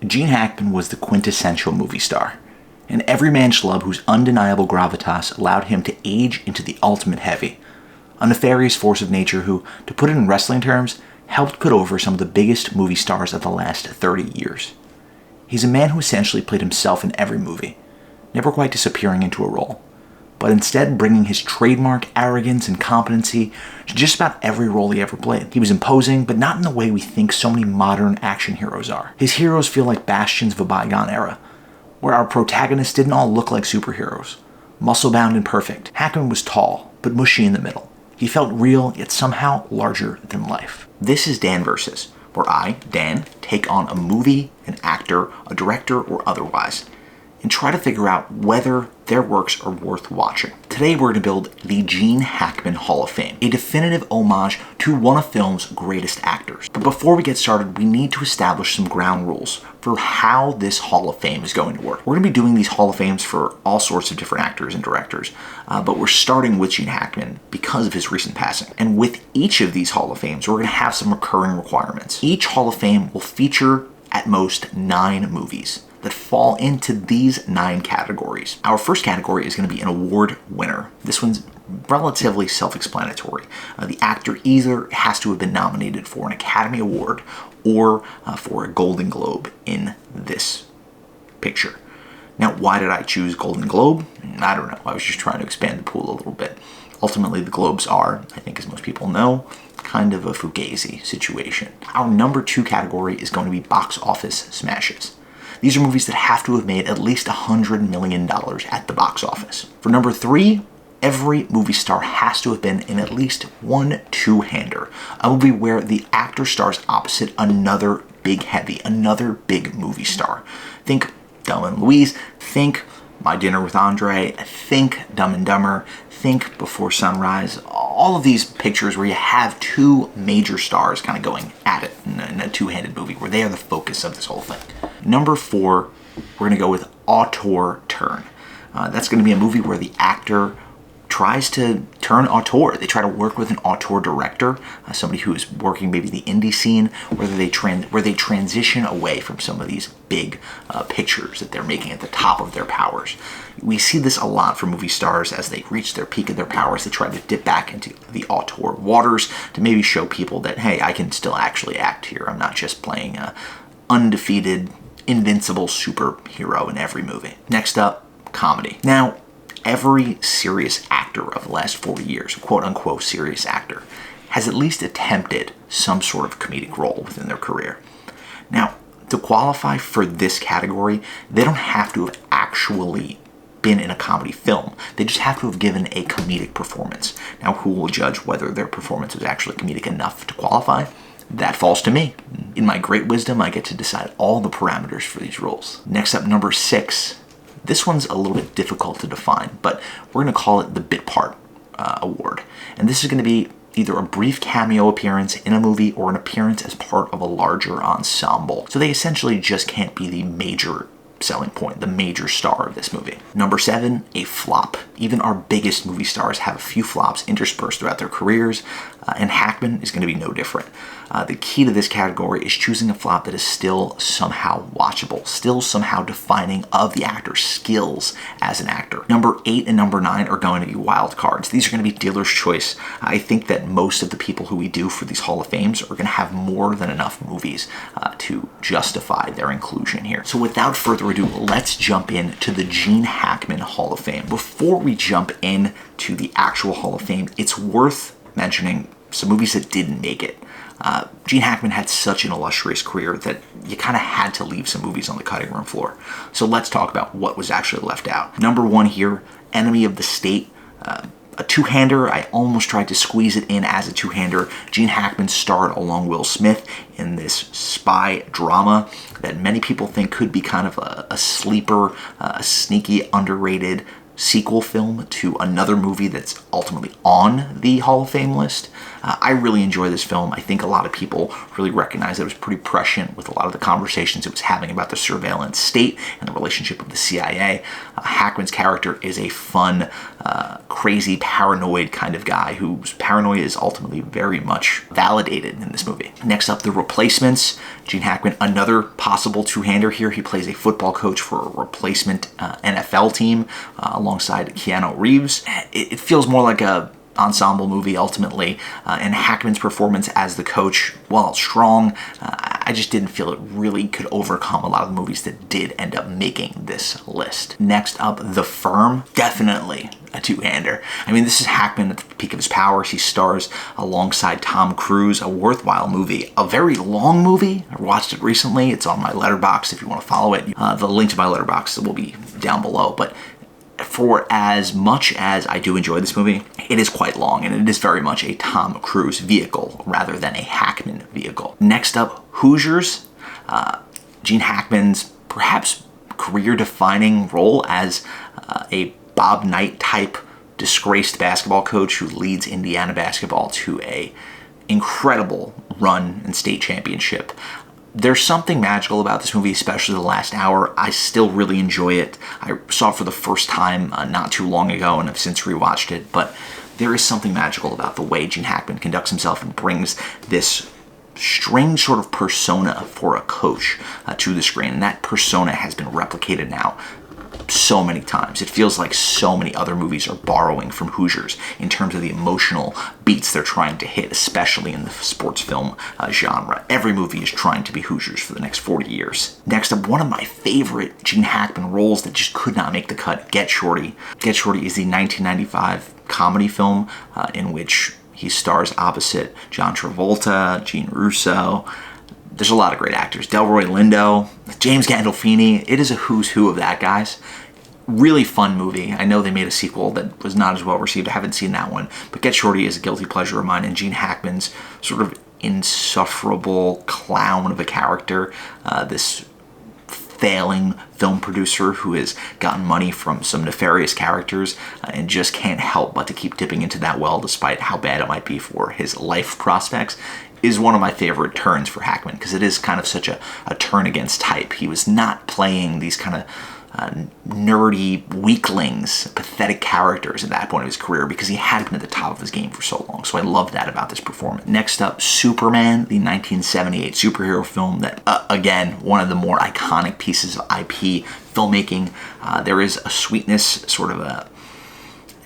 Gene Hackman was the quintessential movie star, an everyman schlub whose undeniable gravitas allowed him to age into the ultimate heavy, a nefarious force of nature who, to put it in wrestling terms, helped put over some of the biggest movie stars of the last 30 years. He's a man who essentially played himself in every movie, never quite disappearing into a role, but instead bringing his trademark arrogance and competency to just about every role he ever played. He was imposing, but not in the way we think so many modern action heroes are. His heroes feel like bastions of a bygone era, where our protagonists didn't all look like superheroes, muscle-bound and perfect. Hackman was tall, but mushy in the middle. He felt real, yet somehow larger than life. This is Dan Versus, where I, Dan, take on a movie, an actor, a director, or otherwise, and try to figure out whether their works are worth watching. Today we're going to build the Gene Hackman Hall of Fame, a definitive homage to one of film's greatest actors. But before we get started, we need to establish some ground rules for how this Hall of Fame is going to work. We're going to be doing these Hall of Fames for all sorts of different actors and directors, but we're starting with Gene Hackman because of his recent passing. And with each of these Hall of Fames, we're going to have some recurring requirements. Each Hall of Fame will feature at most 9 movies that fall into these 9 categories. Our first category is going to be an award winner. This one's relatively self-explanatory. The actor either has to have been nominated for an Academy Award or for a Golden Globe in this picture. Now, why did I choose Golden Globe? I don't know. I was just trying to expand the pool a little bit. Ultimately, the Globes are, I think as most people know, kind of a fugazi situation. Our number 2 category is going to be box office smashes. These are movies that have to have made at least $100 million at the box office. For number 3, every movie star has to have been in at least one two-hander, a movie where the actor stars opposite another big heavy, another big movie star. Think Thelma and Louise, think My Dinner with Andre, think Dumb and Dumber, think Before Sunrise. All of these pictures where you have 2 major stars kind of going at it in a two-handed movie where they are the focus of this whole thing. Number 4, we're going to go with auteur turn. That's going to be a movie where the actor tries to turn auteur. They try to work with an auteur director, somebody who is working maybe the indie scene, where they transition away from some of these big pictures that they're making at the top of their powers. We see this a lot for movie stars as they reach their peak of their powers. They try to dip back into the auteur waters to maybe show people that, hey, I can still actually act here. I'm not just playing a undefeated, invincible superhero in every movie. Next up, comedy. Now, every serious actor of the last 40 years, quote-unquote serious actor, has at least attempted some sort of comedic role within their career. Now, to qualify for this category, they don't have to have actually been in a comedy film. They just have to have given a comedic performance. Now, who will judge whether their performance is actually comedic enough to qualify? That falls to me. In my great wisdom, I get to decide all the parameters for these roles. Next up, number 6. This one's a little bit difficult to define, but we're going to call it the Bit Part Award. And this is going to be either a brief cameo appearance in a movie or an appearance as part of a larger ensemble. So they essentially just can't be the major selling point, the major star of this movie. Number 7, a flop. Even our biggest movie stars have a few flops interspersed throughout their careers, and Hackman is going to be no different. The key to this category is choosing a flop that is still somehow watchable, still somehow defining of the actor's skills as an actor. Number 8 and number 9 are going to be wild cards. These are going to be dealer's choice. I think that most of the people who we do for these Hall of Fames are going to have more than enough movies to justify their inclusion here. So without further ado, let's jump into the Gene Hackman Hall of Fame. Before we jump into the actual Hall of Fame, it's worth mentioning some movies that didn't make it. Gene Hackman had such an illustrious career that you kind of had to leave some movies on the cutting room floor. So let's talk about what was actually left out. Number 1 here, Enemy of the State. A two-hander. I almost tried to squeeze it in as a two-hander. Gene Hackman starred along Will Smith in this spy drama that many people think could be kind of a sleeper, a sneaky, underrated sequel film to another movie that's ultimately on the Hall of Fame list. I really enjoy this film. I think a lot of people really recognize that it was pretty prescient with a lot of the conversations it was having about the surveillance state and the relationship of the CIA. Hackman's character is a fun, crazy, paranoid kind of guy whose paranoia is ultimately very much validated in this movie. Next up, The Replacements. Gene Hackman, another possible two-hander here. He plays a football coach for a replacement NFL team alongside Keanu Reeves. It feels more like a ensemble movie ultimately, and Hackman's performance as the coach, while strong, I just didn't feel it really could overcome a lot of the movies that did end up making this list. Next up, The Firm. Definitely a two-hander. I mean, this is Hackman at the peak of his powers. He stars alongside Tom Cruise, a worthwhile movie, a very long movie. I watched it recently. It's on my Letterboxd if you want to follow it. The link to my Letterboxd will be down below, but for as much as I do enjoy this movie, it is quite long, and it is very much a Tom Cruise vehicle rather than a Hackman vehicle. Next up, Hoosiers. Gene Hackman's perhaps career-defining role as a Bob Knight type disgraced basketball coach who leads Indiana basketball to a incredible run and state championship. There's something magical about this movie, especially the last hour. I still really enjoy it. I saw it for the first time not too long ago and have since rewatched it, but there is something magical about the way Gene Hackman conducts himself and brings this strange sort of persona for a coach to the screen. And that persona has been replicated now so many times. It feels like so many other movies are borrowing from Hoosiers in terms of the emotional beats they're trying to hit, especially in the sports film genre. Every movie is trying to be Hoosiers for the next 40 years. Next up, one of my favorite Gene Hackman roles that just could not make the cut, Get Shorty. Get Shorty is the 1995 comedy film in which he stars opposite John Travolta, Gene Russo. There's a lot of great actors. Delroy Lindo, James Gandolfini. It is a who's who of that, guys. Really fun movie. I know they made a sequel that was not as well received. I haven't seen that one. But Get Shorty is a guilty pleasure of mine. And Gene Hackman's sort of insufferable clown of a character. This failing film producer who has gotten money from some nefarious characters and just can't help but to keep dipping into that well despite how bad it might be for his life prospects, is one of my favorite turns for Hackman because it is kind of such a turn against type. He was not playing these kind of nerdy weaklings, pathetic characters at that point of his career because he had been at the top of his game for so long. So I love that about this performance. Next up, Superman, the 1978 superhero film that, again, one of the more iconic pieces of IP filmmaking. There is a sweetness, sort of a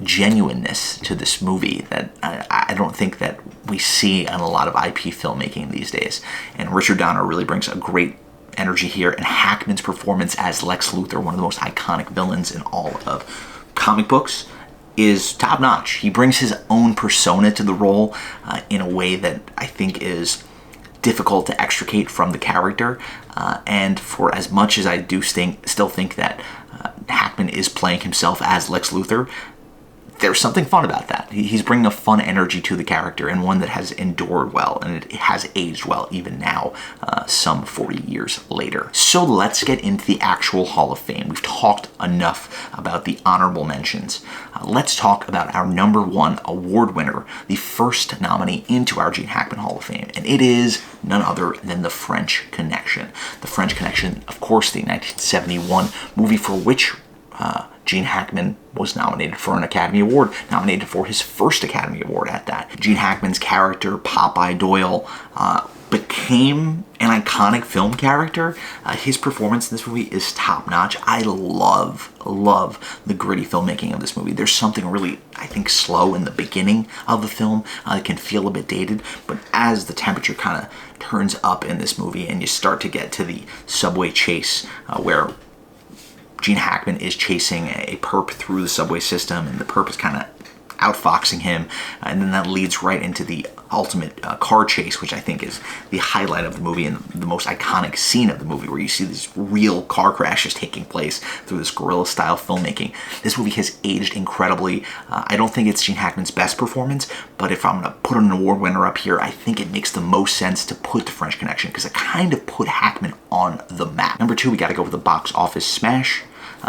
genuineness to this movie that I don't think that we see in a lot of IP filmmaking these days. And Richard Donner really brings a great energy here, and Hackman's performance as Lex Luthor, one of the most iconic villains in all of comic books, is top-notch. He brings his own persona to the role in a way that I think is difficult to extricate from the character, and for as much as I do still think that Hackman is playing himself as Lex Luthor, there's something fun about that. He's bringing a fun energy to the character, and one that has endured well, and it has aged well even now, some 40 years later. So let's get into the actual Hall of Fame. We've talked enough about the honorable mentions. Let's talk about our number one award winner, the first nominee into our Gene Hackman Hall of Fame, and it is none other than The French Connection. The French Connection, of course, the 1971 movie for which Gene Hackman was nominated for an Academy Award, nominated for his first Academy Award at that. Gene Hackman's character, Popeye Doyle, became an iconic film character. His performance in this movie is top-notch. I love the gritty filmmaking of this movie. There's something really, I think, slow in the beginning of the film. It can feel a bit dated, but as the temperature kind of turns up in this movie and you start to get to the subway chase where Gene Hackman is chasing a perp through the subway system, and the perp is kind of outfoxing him, and then that leads right into the ultimate car chase, which I think is the highlight of the movie and the most iconic scene of the movie, where you see these real car crashes taking place through this guerrilla-style filmmaking. This movie has aged incredibly. I don't think it's Gene Hackman's best performance, but if I'm going to put an award winner up here, I think it makes the most sense to put The French Connection, because it kind of put Hackman on the map. Number two, we got to go with the box office smash.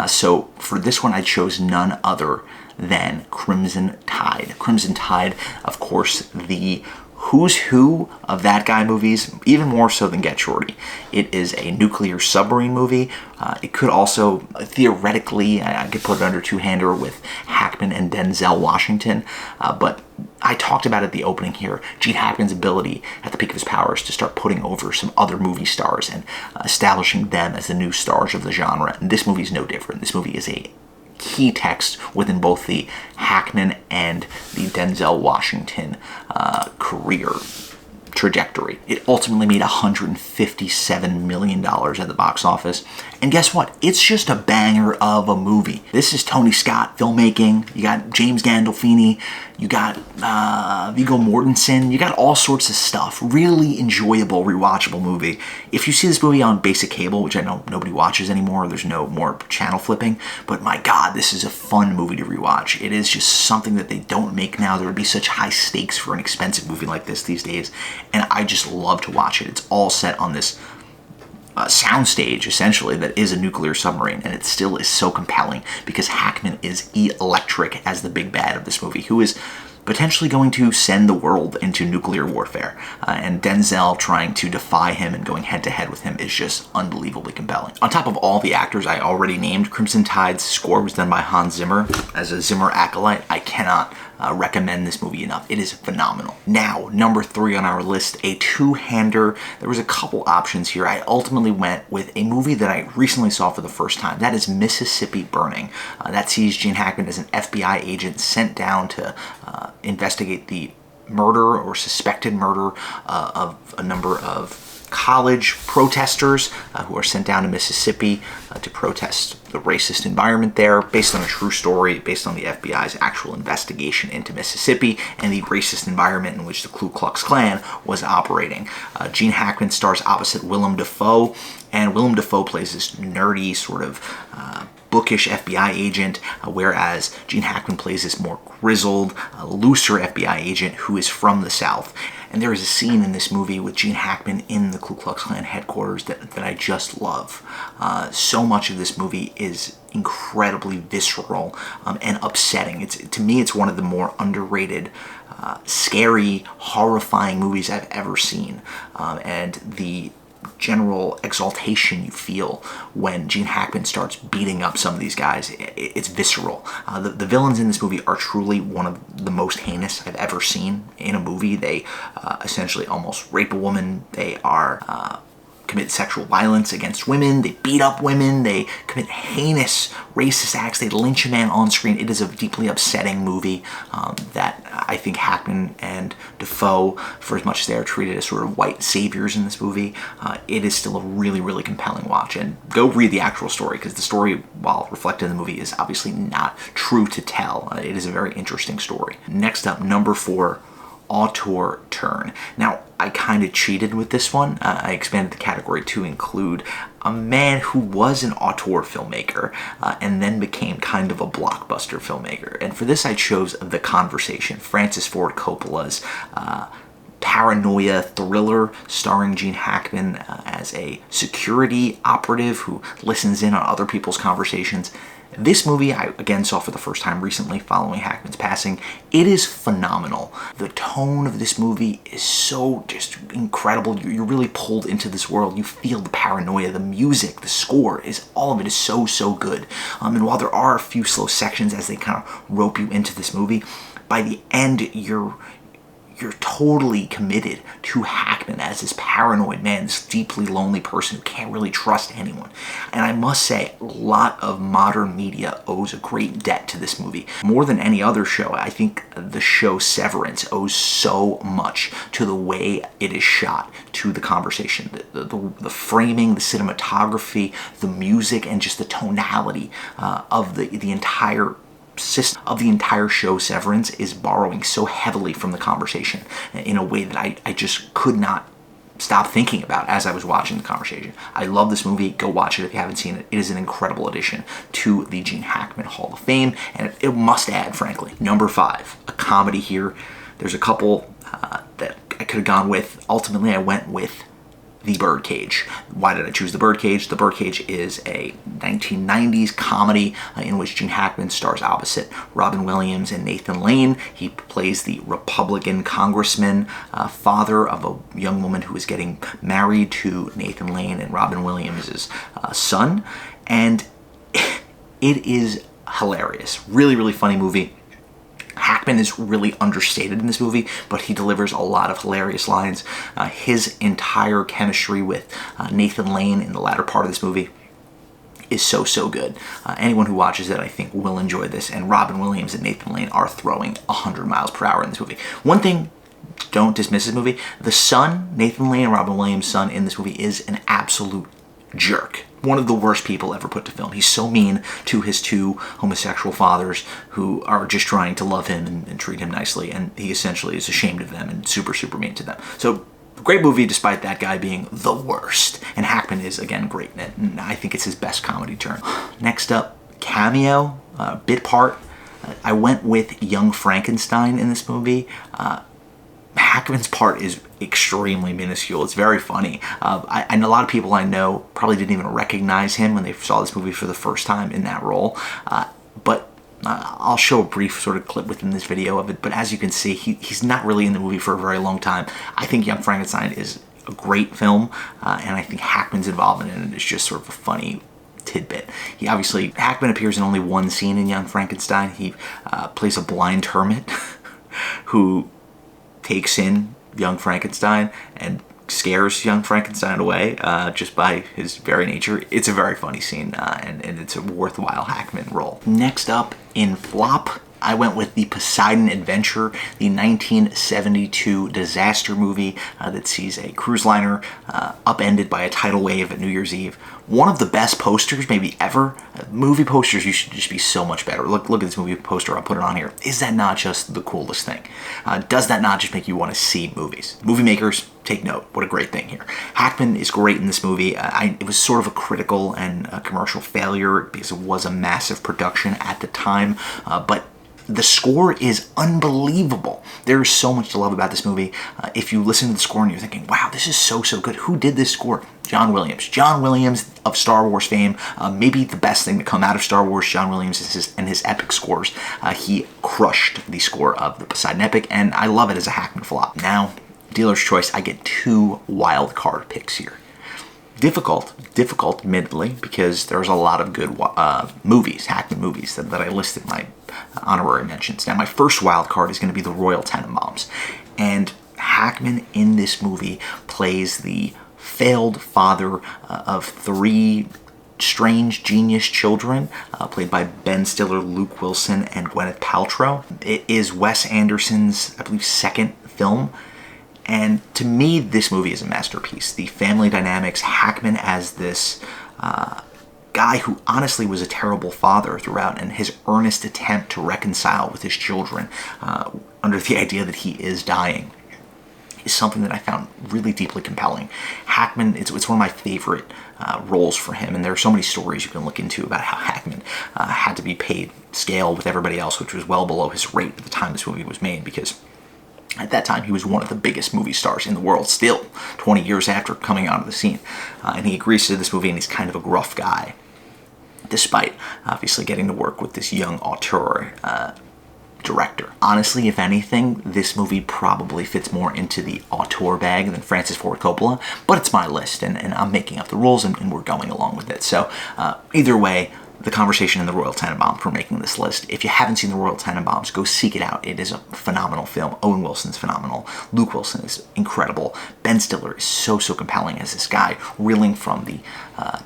So for this one, I chose none other than Crimson Tide. Crimson Tide, of course, the who's who of that guy movies, even more so than Get Shorty. It is a nuclear submarine movie. It could also, theoretically, I could put it under two-hander with Hackman and Denzel Washington, but I talked about at the opening here, Gene Hackman's ability at the peak of his powers to start putting over some other movie stars and establishing them as the new stars of the genre. And this movie is no different. This movie is a key text within both the Hackman and the Denzel Washington career trajectory. It ultimately made $157 million at the box office. And guess what? It's just a banger of a movie. This is Tony Scott filmmaking. You got James Gandolfini. You got Viggo Mortensen. You got all sorts of stuff. Really enjoyable, rewatchable movie. If you see this movie on basic cable, which I know nobody watches anymore, there's no more channel flipping, but my God, this is a fun movie to rewatch. It is just something that they don't make now. There would be such high stakes for an expensive movie like this these days, and I just love to watch it. It's all set on this soundstage, essentially, that is a nuclear submarine, and it still is so compelling because Hackman is electric as the big bad of this movie, who is potentially going to send the world into nuclear warfare. And Denzel trying to defy him and going head-to-head with him is just unbelievably compelling. On top of all the actors I already named, Crimson Tide's score was done by Hans Zimmer. As a Zimmer acolyte, I cannot recommend this movie enough. It is phenomenal. Now, number 3 on our list, a two-hander. There was a couple options here. I ultimately went with a movie that I recently saw for the first time. That is Mississippi Burning. That sees Gene Hackman as an FBI agent sent down to investigate the murder or suspected murder of a number of college protesters who are sent down to Mississippi to protest the racist environment there, based on a true story, based on the FBI's actual investigation into Mississippi and the racist environment in which the Ku Klux Klan was operating. Gene Hackman stars opposite Willem Dafoe, and Willem Dafoe plays this nerdy sort of bookish FBI agent, whereas Gene Hackman plays this more grizzled, looser FBI agent who is from the South. And there is a scene in this movie with Gene Hackman in the Ku Klux Klan headquarters that I just love. So much of this movie is incredibly visceral and upsetting. To me, it's one of the more underrated, scary, horrifying movies I've ever seen. And the general exaltation you feel when Gene Hackman starts beating up some of these guys, it's visceral. The villains in this movie are truly one of the most heinous I've ever seen in a movie. They essentially almost rape a woman. They are commit sexual violence against women. They beat up women. They commit heinous racist acts. They lynch a man on screen. It is a deeply upsetting movie that I think Hackman and Dafoe, for as much as they are treated as sort of white saviors in this movie, it is still a really, really compelling watch. And go read the actual story, because the story, while reflected in the movie, is obviously not true to tell. It is a very interesting story. Next up, number 4, Auteur Turn. Now, I kind of cheated with this one. I expanded the category to include a man who was an auteur filmmaker and then became kind of a blockbuster filmmaker. And for this, I chose The Conversation, Francis Ford Coppola's paranoia thriller starring Gene Hackman as a security operative who listens in on other people's conversations. This movie I again saw for the first time recently following Hackman's passing. It is phenomenal. The tone of this movie is so just incredible. You're really pulled into this world. You feel the paranoia, the music, the score, all of it is so good. And while there are a few slow sections as they kind of rope you into this movie, by the end you're totally committed to Hackman as this paranoid man, this deeply lonely person who can't really trust anyone. And I must say, a lot of modern media owes a great debt to this movie. More than any other show, I think the show Severance owes so much to the way it is shot, to The Conversation. The framing, the cinematography, the music, and just the tonality of the entire system of the entire show Severance is borrowing so heavily from The Conversation in a way that I just could not stop thinking about as I was watching The Conversation. I love this movie. Go watch it if you haven't seen it. It is an incredible addition to the Gene Hackman Hall of Fame, and it must add, frankly. Number 5, a comedy here. There's a couple that I could have gone with. Ultimately, I went with The Birdcage. Why did I choose The Birdcage? The Birdcage is a 1990s comedy in which Gene Hackman stars opposite Robin Williams and Nathan Lane. He plays the Republican congressman, father of a young woman who is getting married to Nathan Lane and Robin Williams' son. And it is hilarious. Really, really funny movie. Hackman is really understated in this movie, but he delivers a lot of hilarious lines. His entire chemistry with Nathan Lane in the latter part of this movie is so good. Anyone who watches it, I think, will enjoy this, and Robin Williams and Nathan Lane are throwing 100 miles per hour in this movie. One thing, don't dismiss this movie, the son, Nathan Lane and Robin Williams' son in this movie is an absolute jerk. One of the worst people ever put to film. He's so mean to his two homosexual fathers who are just trying to love him and treat him nicely, and he essentially is ashamed of them and super mean to them. So, great movie despite that guy being the worst. And Hackman is, again, great in it, and I think it's his best comedy turn. Next up, cameo, bit part. I went with young Frankenstein in this movie. Hackman's part is extremely minuscule. It's very funny. And a lot of people I know probably didn't even recognize him when they saw this movie for the first time in that role. But I'll show a brief sort of clip within this video of it. But as you can see, he's not really in the movie for a very long time. I think Young Frankenstein is a great film, and I think Hackman's involvement in it is just sort of a funny tidbit. Hackman appears in only one scene in Young Frankenstein. He plays a blind hermit who takes in young Frankenstein and scares young Frankenstein away just by his very nature. It's a very funny scene, and it's a worthwhile Hackman role. Next up, in flop, I went with The Poseidon Adventure, the 1972 disaster movie that sees a cruise liner upended by a tidal wave at New Year's Eve. One of the best posters maybe ever. Movie posters, you should just be so much better. Look at this movie poster, I'll put it on here. Is that not just the coolest thing? Does that not just make you want to see movies? Movie makers, take note. What a great thing here. Hackman is great in this movie. It was sort of a critical and a commercial failure because it was a massive production at the time, but the score is unbelievable. There is so much to love about this movie. If you listen to the score and you're thinking, wow, this is so good. Who did this score? John Williams. John Williams of Star Wars fame. Maybe the best thing to come out of Star Wars, John Williams and his epic scores. He crushed the score of the Poseidon Epic, and I love it as a Hackman flop. Now, dealer's choice, I get two wild card picks here. Difficult, admittedly, because there's a lot of good movies, Hackman movies, that I listed in my honorary mentions. Now, my first wild card is going to be The Royal Tenenbaums. And Hackman in this movie plays the failed father of three strange genius children, played by Ben Stiller, Luke Wilson, and Gwyneth Paltrow. It is Wes Anderson's, I believe, second film. And to me, this movie is a masterpiece. The family dynamics, Hackman as this guy who honestly was a terrible father throughout, and his earnest attempt to reconcile with his children under the idea that he is dying, is something that I found really deeply compelling. Hackman, it's one of my favorite roles for him, and there are so many stories you can look into about how Hackman had to be paid scale with everybody else, which was well below his rate at the time this movie was made, because at that time, he was one of the biggest movie stars in the world, still, 20 years after coming onto the scene. And he agrees to this movie, and he's kind of a gruff guy, despite obviously getting to work with this young auteur director. Honestly, if anything, this movie probably fits more into the auteur bag than Francis Ford Coppola, but it's my list, and I'm making up the rules, and we're going along with it. So either way, The Conversation and The Royal Tenenbaums for making this list. If you haven't seen The Royal Tenenbaums, go seek it out. It is a phenomenal film. Owen Wilson's phenomenal. Luke Wilson is incredible. Ben Stiller is so compelling as this guy, reeling from the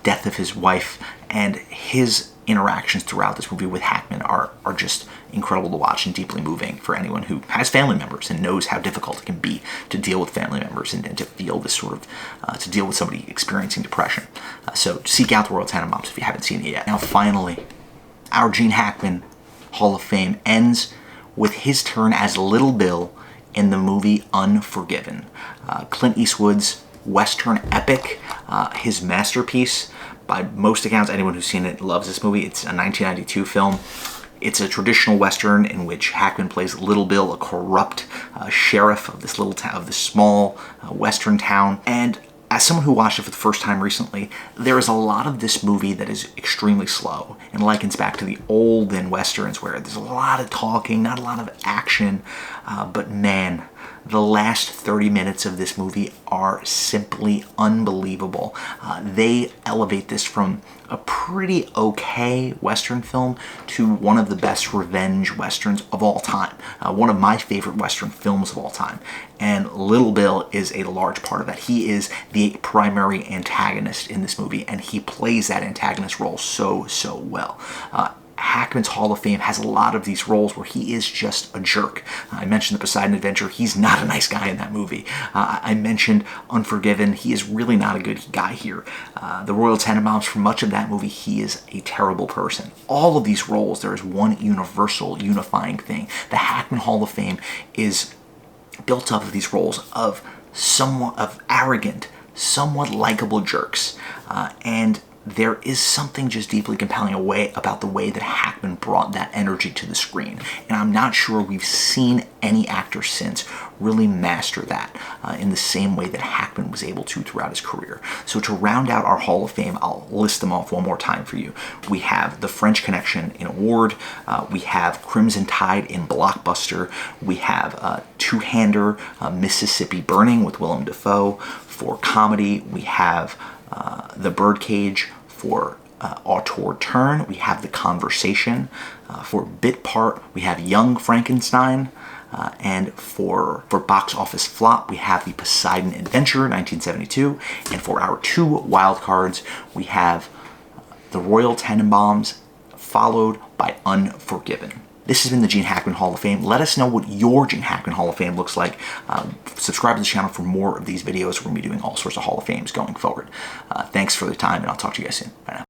death of his wife, and his interactions throughout this movie with Hackman are just incredible to watch and deeply moving for anyone who has family members and knows how difficult it can be to deal with family members and to feel this sort of, to deal with somebody experiencing depression. So seek out The Royal Tenenbaums if you haven't seen it yet. Now finally, our Gene Hackman Hall of Fame ends with his turn as Little Bill in the movie Unforgiven. Clint Eastwood's Western epic, his masterpiece. By most accounts, anyone who's seen it loves this movie. It's a 1992 film. It's a traditional Western in which Hackman plays Little Bill, a corrupt sheriff of this little town, of this small Western town. And as someone who watched it for the first time recently, there is a lot of this movie that is extremely slow and likens back to the olden westerns where there's a lot of talking, not a lot of action, but man, the last 30 minutes of this movie are simply unbelievable. They elevate this from a pretty okay Western film to one of the best revenge Westerns of all time. One of my favorite Western films of all time. And Little Bill is a large part of that. He is the primary antagonist in this movie, and he plays that antagonist role so well. Hackman's Hall of Fame has a lot of these roles where he is just a jerk. I mentioned The Poseidon Adventure. He's not a nice guy in that movie. I mentioned Unforgiven. He is really not a good guy here. The Royal Tenenbaums, for much of that movie, he is a terrible person. All of these roles, there is one universal, unifying thing. The Hackman Hall of Fame is built up of these roles of arrogant, somewhat likable jerks. And there is something just deeply compelling about the way that Hackman brought that energy to the screen. And I'm not sure we've seen any actor since really master that in the same way that Hackman was able to throughout his career. So to round out our Hall of Fame, I'll list them off one more time for you. We have The French Connection in Award. We have Crimson Tide in Blockbuster. We have Two-Hander, Mississippi Burning with Willem Dafoe. For comedy, we have The Birdcage. For Auteur Turn, we have The Conversation. For Bit Part, we have Young Frankenstein. And for box office flop, we have The Poseidon Adventure, 1972. And for our two wild cards, we have The Royal Tenenbaums, followed by Unforgiven. This has been the Gene Hackman Hall of Fame. Let us know what your Gene Hackman Hall of Fame looks like. Subscribe to the channel for more of these videos. We're going to be doing all sorts of Hall of Fames going forward. Thanks for the time, and I'll talk to you guys soon. Bye now.